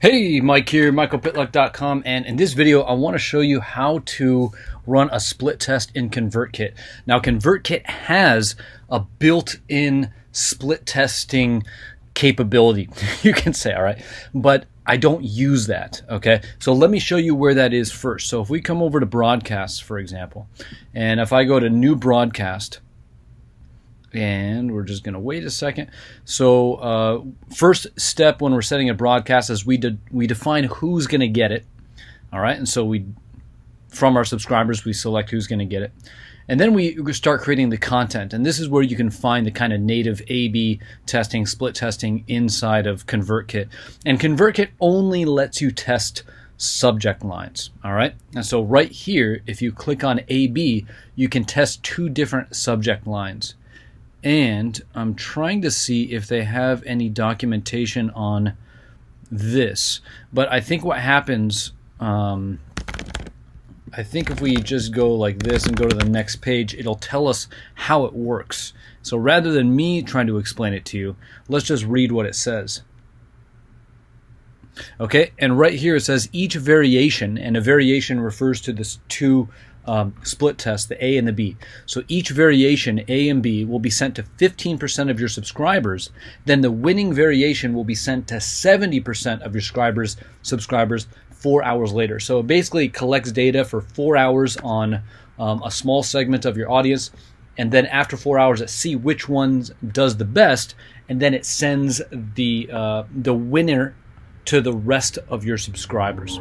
Hey, Mike here, michaelpitluck.com, and in this video I want to show you how to run a split test in ConvertKit. Now ConvertKit has a built-in split testing capability, you can say, all right, but I don't use that, okay? So let me show you where that is first. So if we come over to broadcasts, for example, and if I go to new broadcast, and we're just going to wait a second. So first step when we're setting a broadcast is we define who's going to get it. All right, and so from our subscribers we select who's going to get it, and then we start creating the content. And this is where you can find the kind of native A/B testing, split testing inside of ConvertKit. And ConvertKit only lets you test subject lines. All right, and so right here, if you click on A/B, you can test two different subject lines. And I'm trying to see if they have any documentation on this. But I think what happens, I think if we just go like this and go to the next page, it'll tell us how it works. So rather than me trying to explain it to you, let's just read what it says. Okay, and right here it says each variation, and a variation refers to this two split test, the A and the B. So each variation, A and B, will be sent to 15% of your subscribers. Then the winning variation will be sent to 70% of your subscribers 4 hours later. So it basically collects data for 4 hours on a small segment of your audience, and then after 4 hours it sees which ones does the best, and then it sends the winner to the rest of your subscribers.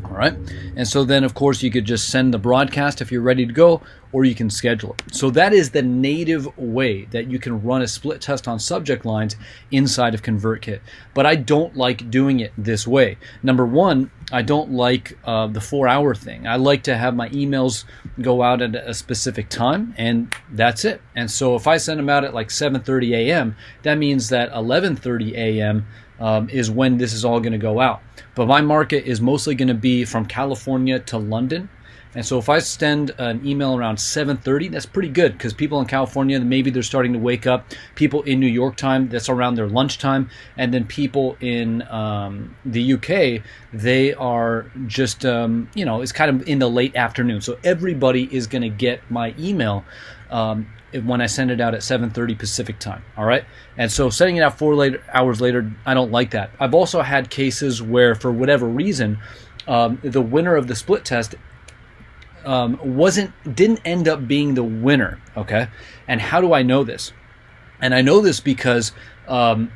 All right, and so then of course you could just send the broadcast if you're ready to go, or you can schedule it. So that is the native way that you can run a split test on subject lines inside of ConvertKit. But I don't like doing it this way. Number one, I don't like the 4 hour thing. I like to have my emails go out at a specific time, and that's it. And so if I send them out at like 7:30 a.m., that means that 11:30 a.m. Is when this is all going to go out. But my market is mostly going to be from California to London. And so if I send an email around 7:30, that's pretty good, because people in California, maybe they're starting to wake up. People in New York time, that's around their lunchtime. And then people in the UK, they are just, it's kind of in the late afternoon. So everybody is going to get my email when I send it out at 7:30 Pacific time. All right, and so setting it out 4 hours later, I don't like that. I've also had cases where, for whatever reason, the winner of the split test didn't end up being the winner. Okay, and how do I know this? And I know this because over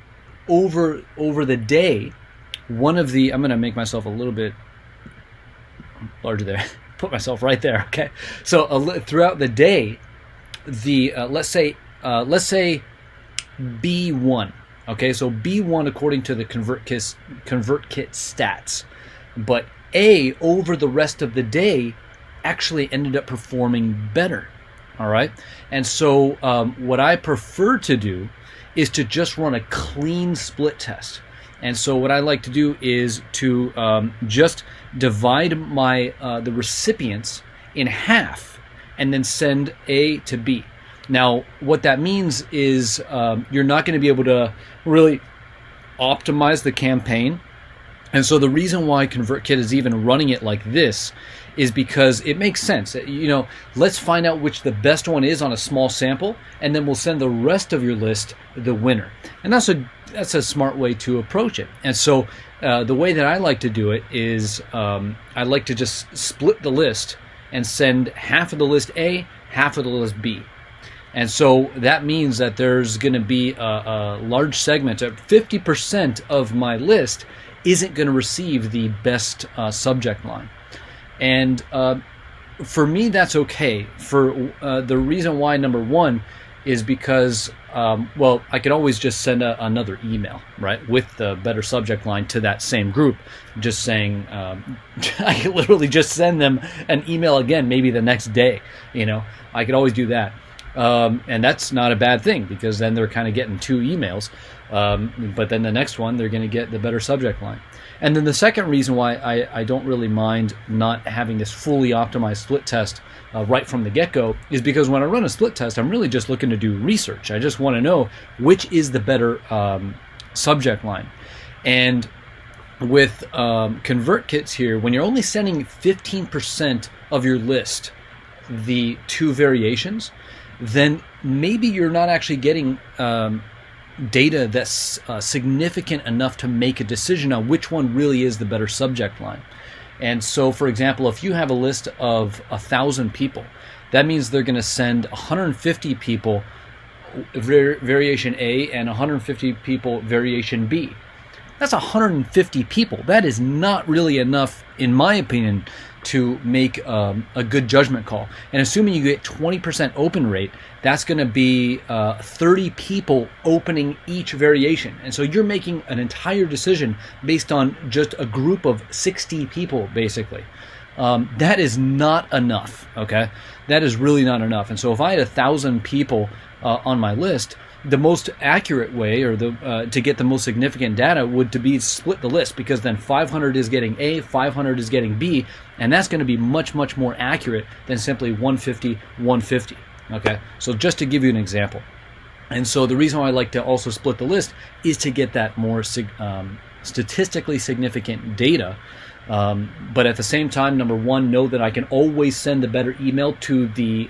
the day, one of the, I'm going to make myself a little bit larger there, put myself right there. Okay, so throughout the day, the let's say B1. Okay, so B1 according to the ConvertKit stats, but A over the rest of the day actually ended up performing better. All right, and so what I prefer to do is to just run a clean split test. And so what I like to do is to just divide my the recipients in half, and then send A to B. Now, what that means is you're not going to be able to really optimize the campaign. And so the reason why ConvertKit is even running it like this is because it makes sense. Let's find out which the best one is on a small sample, and then we'll send the rest of your list the winner. And that's a smart way to approach it. And so the way that I like to do it is I like to just split the list and send half of the list A, half of the list B. And so that means that there's going to be a large segment, 50% of my list isn't going to receive the best subject line. And for me, that's okay. For the reason why, number one, is because, I could always just send another email, right, with the better subject line to that same group, just saying, I could literally just send them an email again, maybe the next day. I could always do that. And that's not a bad thing, because then they're kind of getting two emails. But then the next one, they're going to get the better subject line. And then the second reason why I don't really mind not having this fully optimized split test right from the get-go is because when I run a split test, I'm really just looking to do research. I just want to know which is the better subject line. And with ConvertKits here, when you're only sending 15% of your list the 2 variations, then maybe you're not actually getting data that's significant enough to make a decision on which one really is the better subject line. And so, for example, if you have a list of 1,000 people, that means they're going to send 150 people variation A and 150 people variation B. That's 150 people. That is not really enough, in my opinion, to make a good judgment call. And assuming you get 20% open rate, that's going to be 30 people opening each variation. And so you're making an entire decision based on just a group of 60 people, basically. That is not enough, okay? That is really not enough. And so if I had 1,000 people on my list, the most accurate way, or to get the most significant data, would to be split the list, because then 500 is getting A, 500 is getting B, and that's going to be much, much more accurate than simply 150, 150. Okay, so just to give you an example. And so the reason why I like to also split the list is to get that more statistically significant data. But at the same time, number one, know that I can always send a better email to the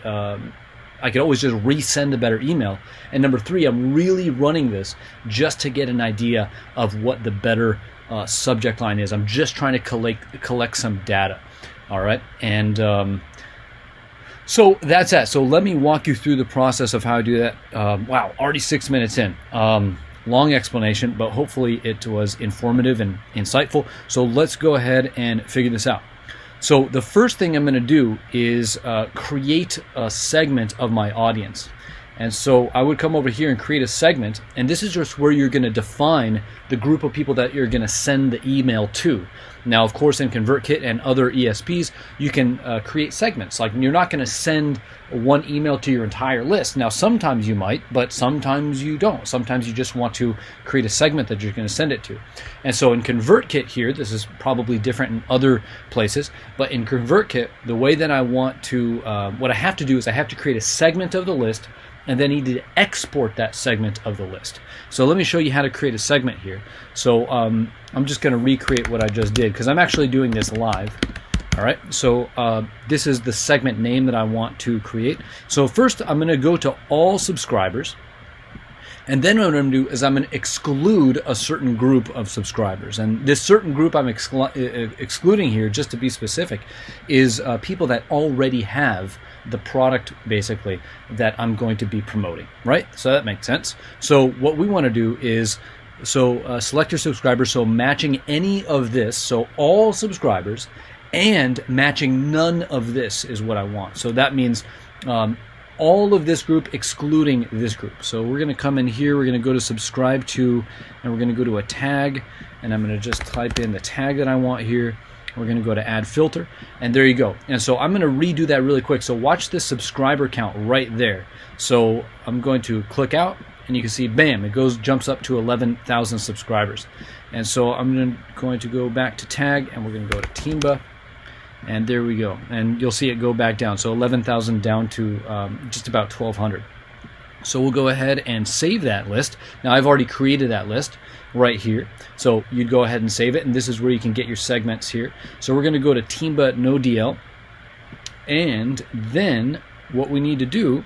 I could always just resend a better email. And number three, I'm really running this just to get an idea of what the better subject line is. I'm just trying to collect some data. All right, and so that's that. So let me walk you through the process of how I do that. Wow, already 6 minutes in. Long explanation, but hopefully it was informative and insightful. So let's go ahead and figure this out. So the first thing I'm going to do is create a segment of my audience. And so I would come over here and create a segment, and this is just where you're going to define the group of people that you're going to send the email to. Now, of course, in ConvertKit and other ESPs, you can create segments. Like, you're not going to send one email to your entire list. Now, sometimes you might, but sometimes you don't. Sometimes you just want to create a segment that you're going to send it to. And so in ConvertKit here, this is probably different in other places, but in ConvertKit, the way that I want to, what I have to do is I have to create a segment of the list, and then need to export that segment of the list. So let me show you how to create a segment here. So I'm just going to recreate what I just did, because I'm actually doing this live. All right, so this is the segment name that I want to create. So first I'm going to go to all subscribers, and then what I'm going to do is I'm going to exclude a certain group of subscribers. And this certain group I'm excluding here, just to be specific, is people that already have the product, basically, that I'm going to be promoting, right? So that makes sense. So what we want to do is, select your subscribers, so matching any of this, so all subscribers, and matching none of this is what I want. So that means all of this group excluding this group. So we're going to come in here, we're going to go to subscribe to, and we're going to go to a tag, and I'm going to just type in the tag that I want here. We're going to go to add filter, and there you go. And so I'm going to redo that really quick. So watch this subscriber count right there. So I'm going to click out, and you can see, bam, it jumps up to 11,000 subscribers. And so I'm going to go back to tag, and we're going to go to Timba, and there we go. And you'll see it go back down. So 11,000 down to just about 1,200. So we'll go ahead and save that list. Now I've already created that list right here. So you'd go ahead and save it, and this is where you can get your segments here. So we're going to go to Timba no DL, and then what we need to do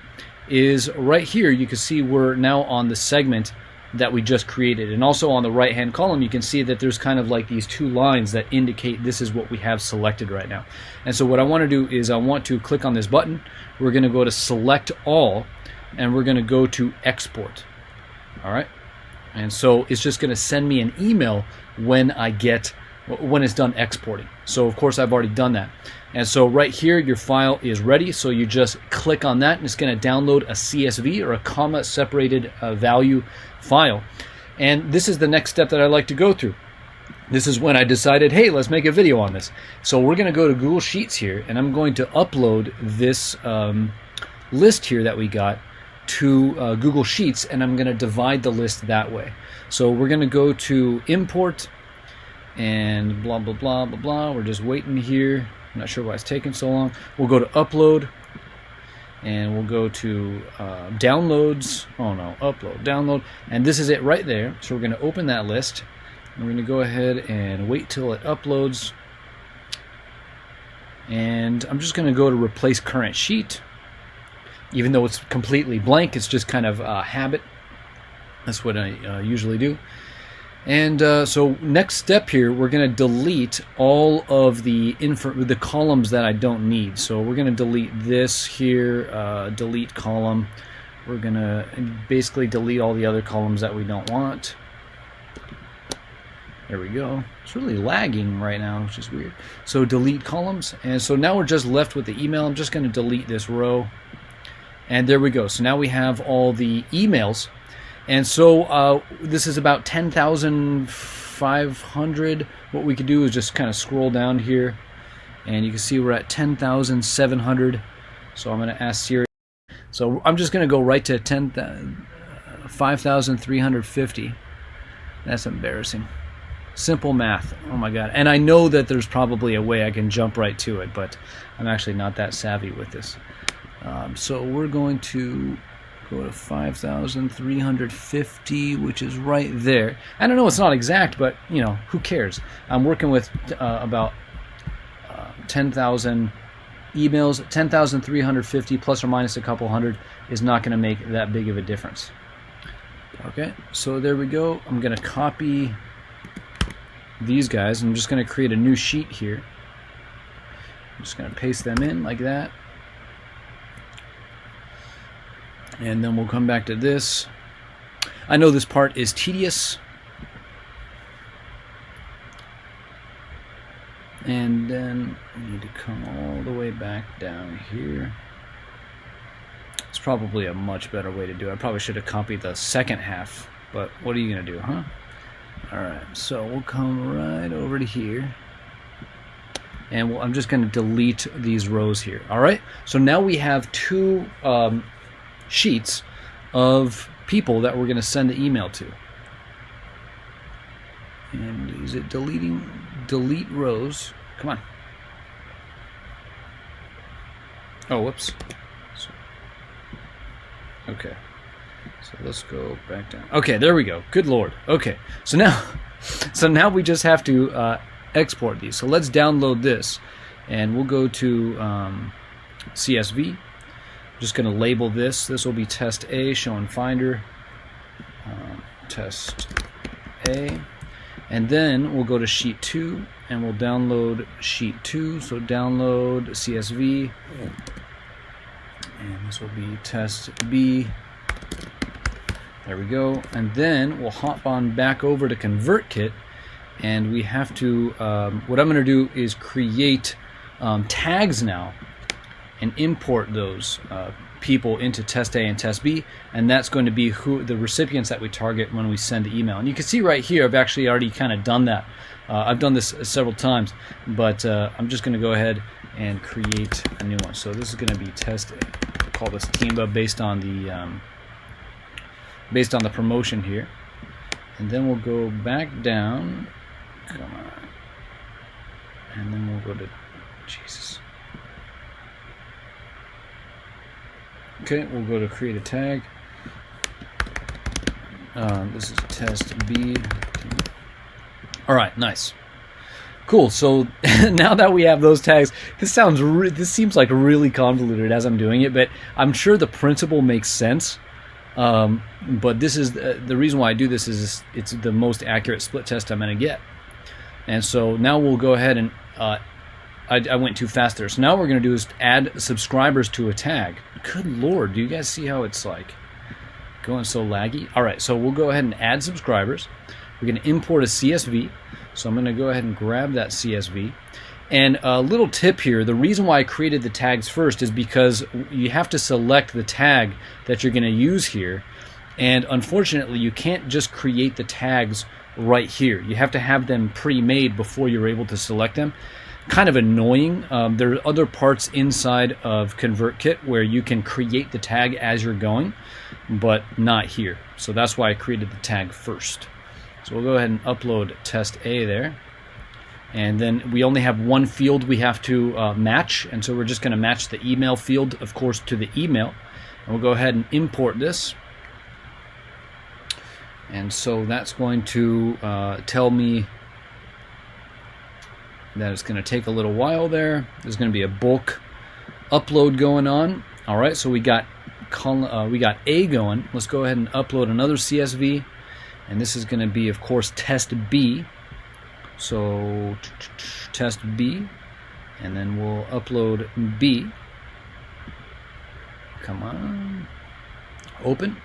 is right here you can see we're now on the segment that we just created, and also on the right hand column you can see that there's kind of like these two lines that indicate this is what we have selected right now. And so what I want to do is I want to click on this button. We're going to go to select all, and we're going to go to export. All right, and so it's just going to send me an email when it's done exporting. So of course I've already done that. And so right here your file is ready, so you just click on that and it's going to download a CSV, or a comma separated value file. And this is the next step that I like to go through. This is when I decided, hey, let's make a video on this. So we're going to go to Google Sheets here, and I'm going to upload this list here that we got to Google Sheets, and I'm going to divide the list that way. So we're going to go to import, and blah blah blah blah blah. We're just waiting here. I'm not sure why it's taking so long. We'll go to upload, and we'll go to downloads. Oh no, upload, download, and this is it right there. So we're going to open that list, We're going to go ahead and wait till it uploads. And I'm just going to go to replace current sheet. Even though it's completely blank, it's just kind of a habit. That's what I usually do. And so next step here, we're going to delete all of the columns that I don't need. So we're going to delete this here, delete column. We're going to basically delete all the other columns that we don't want. There we go. It's really lagging right now, which is weird. So delete columns. And so now we're just left with the email. I'm just going to delete this row. And there we go. So now we have all the emails. And so this is about 10,500. What we could do is just kind of scroll down here. And you can see we're at 10,700. So I'm going to ask Siri. So I'm just going to go right to 5,350. That's embarrassing. Simple math. Oh my god. And I know that there's probably a way I can jump right to it, but I'm actually not that savvy with this. So we're going to go to 5,350, which is right there. I don't know, it's not exact, but you know, who cares? I'm working with about 10,000 emails. 10,350 plus or minus a couple hundred is not going to make that big of a difference. Okay, so there we go. I'm going to copy these guys. I'm just going to create a new sheet here. I'm just going to paste them in like that. And then we'll come back to this. I know this part is tedious. And then we need to come all the way back down here. It's probably a much better way to do it. I probably should have copied the second half, but what are you going to do, huh? Alright, so we'll come right over to here. And I'm just going to delete these rows here. Alright, so now we have two sheets of people that we're going to send the email to. And is it deleting? Delete rows. Come on. Oh, whoops. Okay. So let's go back down. Okay, there we go. Good Lord. Okay. So now we just have to export these. So let's download this, and we'll go to CSV. I'm just going to label this. This will be test A, show in Finder. Test A. And then we'll go to sheet 2 and we'll download sheet 2. So download CSV. And this will be test B. There we go. And then we'll hop on back over to ConvertKit. And we have to, what I'm going to do is create tags now and import those people into test A and test B, and that's going to be the recipients that we target when we send the email. And you can see right here, I've actually already kind of done that. I've done this several times, but I'm just going to go ahead and create a new one. So this is going to be test A. We'll call this Teamba based on the promotion here, and then we'll go back down. Come on, and then we'll go to Jesus. Okay, we'll go to create a tag. This is test B. All right, nice, cool. So now that we have those tags, this seems like really convoluted as I'm doing it, but I'm sure the principle makes sense. But this is the reason why I do this is it's the most accurate split test I'm going to get. And so now we'll go ahead and I went too fast there. So now what we're going to do is add subscribers to a tag. Good Lord, do you guys see how it's like going so laggy? All right, so we'll go ahead and add subscribers. We're going to import a CSV. So I'm going to go ahead and grab that CSV. And a little tip here, the reason why I created the tags first is because you have to select the tag that you're going to use here. And unfortunately, you can't just create the tags right here. You have to have them pre-made before you're able to select them. Kind of annoying. There are other parts inside of ConvertKit where you can create the tag as you're going, but not here. So that's why I created the tag first. So we'll go ahead and upload test A there. And then we only have one field we have to match, and so we're just going to match the email field, of course, to the email. And we'll go ahead and import this. And so that's going to tell me that it's going to take a little while there. There's going to be a bulk upload going on. All right, so we got A going. Let's go ahead and upload another CSV, and this is going to be, of course, test B. So test B, and then we'll upload B. Come on, open.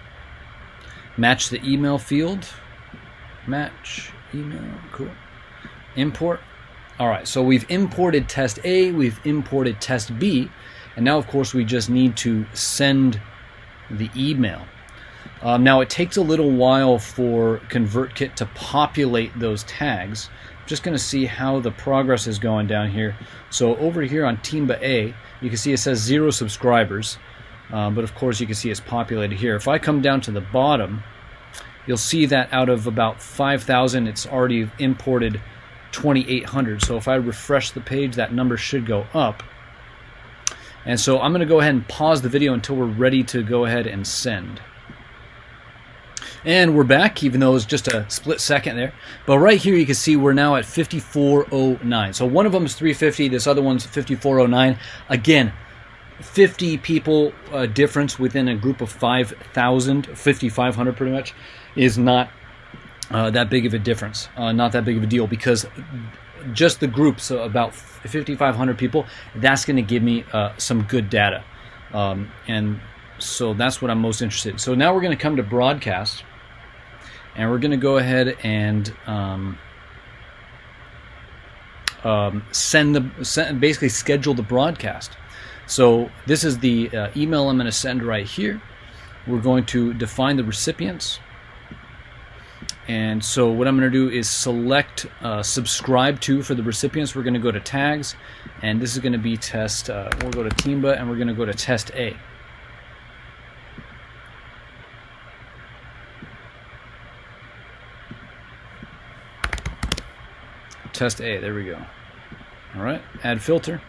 Match the email field. Match email, cool. Import. All right, so we've imported test A, we've imported test B, and now of course we just need to send the email. Now it takes a little while for ConvertKit to populate those tags. I'm just going to see how the progress is going down here. So over here on Timba A, you can see it says 0 subscribers. But of course you can see it's populated here. If I come down to the bottom, you'll see that out of about 5,000 it's already imported 2,800. So if I refresh the page, that number should go up. And so I'm going to go ahead and pause the video until we're ready to go ahead and send. And we're back, even though it was just a split second there. But right here you can see we're now at 5409. So one of them is 350, this other one's 5409. Again, 50 people difference within a group of 5,000, 5,500 pretty much, is not that big of a difference, not that big of a deal, because just the group, so about 5,500 people, that's going to give me some good data. And so that's what I'm most interested in. So now we're going to come to broadcast, and we're going to go ahead and basically schedule the broadcast. So this is the email I'm going to send right here. We're going to define the recipients. And so what I'm going to do is select subscribe to for the recipients. We're going to go to tags, and this is going to be test. We'll go to Timba, and we're going to go to test A. Test A, there we go. All right, add filter.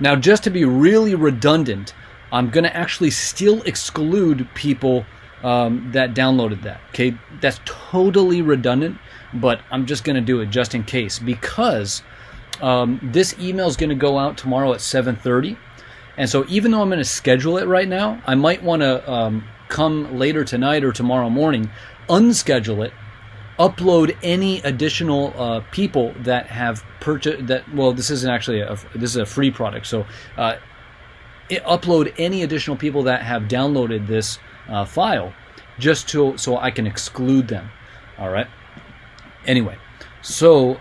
Now, just to be really redundant, I'm going to actually still exclude people that downloaded that. Okay, that's totally redundant, but I'm just going to do it just in case, because this email is going to go out tomorrow at 7:30, and so even though I'm going to schedule it right now, I might want to come later tonight or tomorrow morning, unschedule it, upload any additional people that have purchased that. Well, this isn't actually this is a free product, so upload any additional people that have downloaded this file, just so I can exclude them. All right. Anyway, so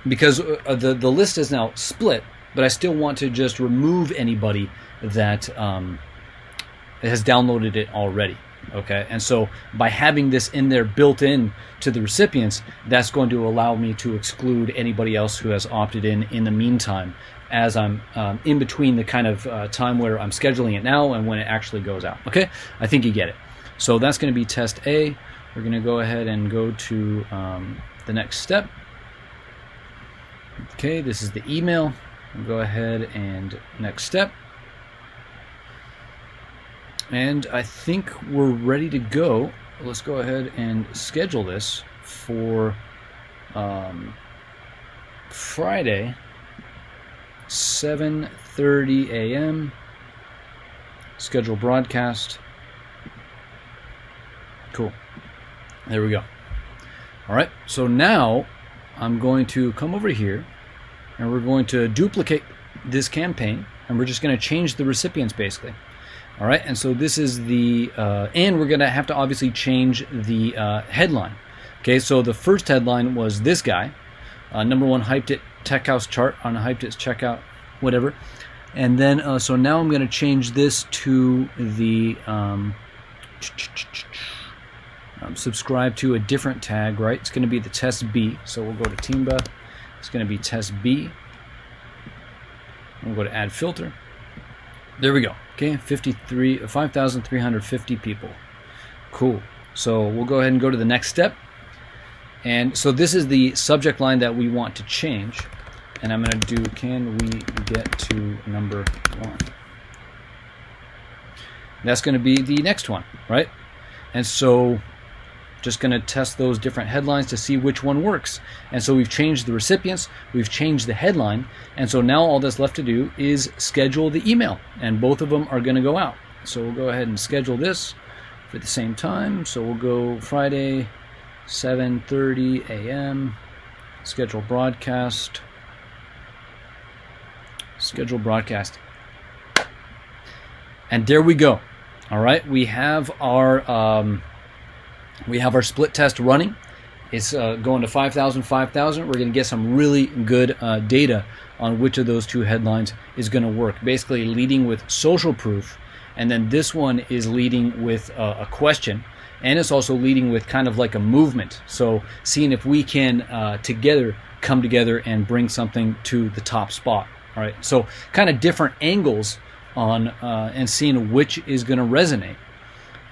because the list is now split, but I still want to just remove anybody that has downloaded it already. Okay, and so by having this in there built in to the recipients, that's going to allow me to exclude anybody else who has opted in the meantime, as I'm in between the kind of time where I'm scheduling it now and when it actually goes out. Okay, I think you get it. So that's going to be test A. We're going to go ahead and go to the next step. Okay, this is the email. We'll go ahead and next step. And I think we're ready to go. Let's go ahead and schedule this for Friday, 7:30 a.m. Schedule broadcast. Cool. There we go. All right. So now I'm going to come over here, and we're going to duplicate this campaign, and we're just going to change the recipients basically. All right, and so this is the, and we're going to have to obviously change the headline. Okay, so the first headline was this guy, #1 Hyped It Tech House chart on Hyped It checkout, whatever. And then, so now I'm going to change this to the subscribe to a different tag, right? It's going to be the test B. So we'll go to Timba. It's going to be test B. We'll go to add filter. There we go. Okay, 5,350 people. Cool. So we'll go ahead and go to the next step. And so this is the subject line that we want to change. And I'm going to do, can we get to #1? That's going to be the next one, right? And so Just going to test those different headlines to see which one works. And so we've changed the recipients, we've changed the headline, and so now all that's left to do is schedule the email, and both of them are going to go out. So we'll go ahead and schedule this for the same time. So we'll go Friday, 7:30 a.m. Schedule broadcast. Schedule broadcast. And there we go. All right, we have our split test running. It's going to 5,000, 5,000. We're going to get some really good data on which of those two headlines is going to work. Basically leading with social proof, and then this one is leading with a question, and it's also leading with kind of like a movement. So seeing if we can together come together and bring something to the top spot. All right, so kind of different angles on and seeing which is going to resonate.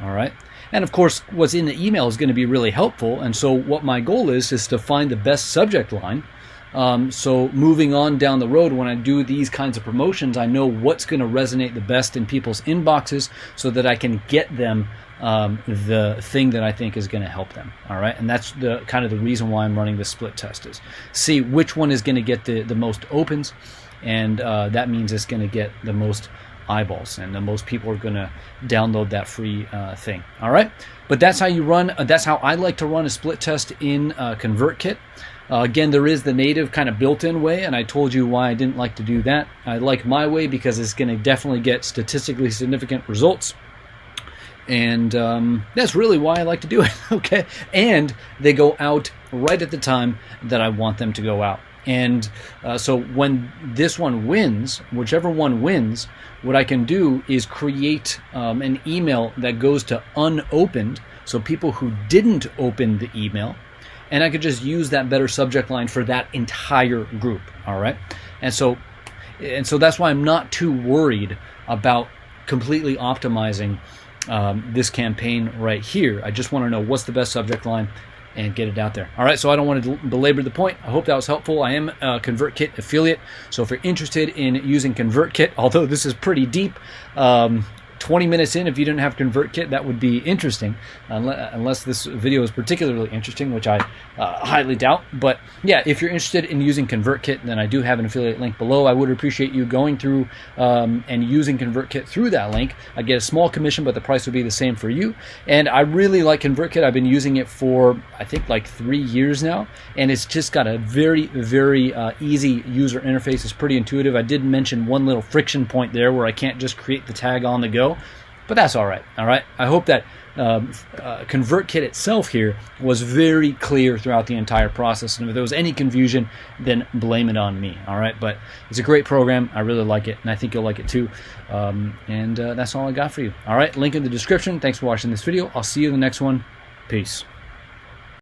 All right, and of course what's in the email is going to be really helpful, and so what my goal is to find the best subject line. So moving on down the road, when I do these kinds of promotions, I know what's going to resonate the best in people's inboxes so that I can get them the thing that I think is going to help them. All right, and that's the kind of the reason why I'm running this split test, is see which one is going to get the most opens, and that means it's going to get the most eyeballs, and the most people are going to download that free thing. All right, but that's how you run. That's how I like to run a split test in ConvertKit. Again, there is the native kind of built-in way, and I told you why I didn't like to do that. I like my way because it's going to definitely get statistically significant results, and that's really why I like to do it. Okay, and they go out right at the time that I want them to go out. And so when this one wins, whichever one wins, what I can do is create an email that goes to unopened, so people who didn't open the email, and I could just use that better subject line for that entire group. All right, and so that's why I'm not too worried about completely optimizing this campaign right here. I just want to know what's the best subject line and get it out there. All right, so I don't want to belabor the point. I hope that was helpful. I am a ConvertKit affiliate, so if you're interested in using ConvertKit, although this is pretty deep, 20 minutes in, if you didn't have ConvertKit, that would be interesting, unless this video is particularly interesting, which I highly doubt. But yeah, if you're interested in using ConvertKit, then I do have an affiliate link below. I would appreciate you going through and using ConvertKit through that link. I get a small commission, but the price would be the same for you. And I really like ConvertKit. I've been using it for, I think, like 3 years now, and it's just got a very, very easy user interface. It's pretty intuitive. I did mention one little friction point there where I can't just create the tag on the go, but that's all right. All right, I hope that ConvertKit itself here was very clear throughout the entire process, and if there was any confusion, then blame it on me. All right, but it's a great program. I really like it, and I think you'll like it too. And that's all I got for you. All right, link in the description. Thanks for watching this video. I'll see you in the next one. Peace.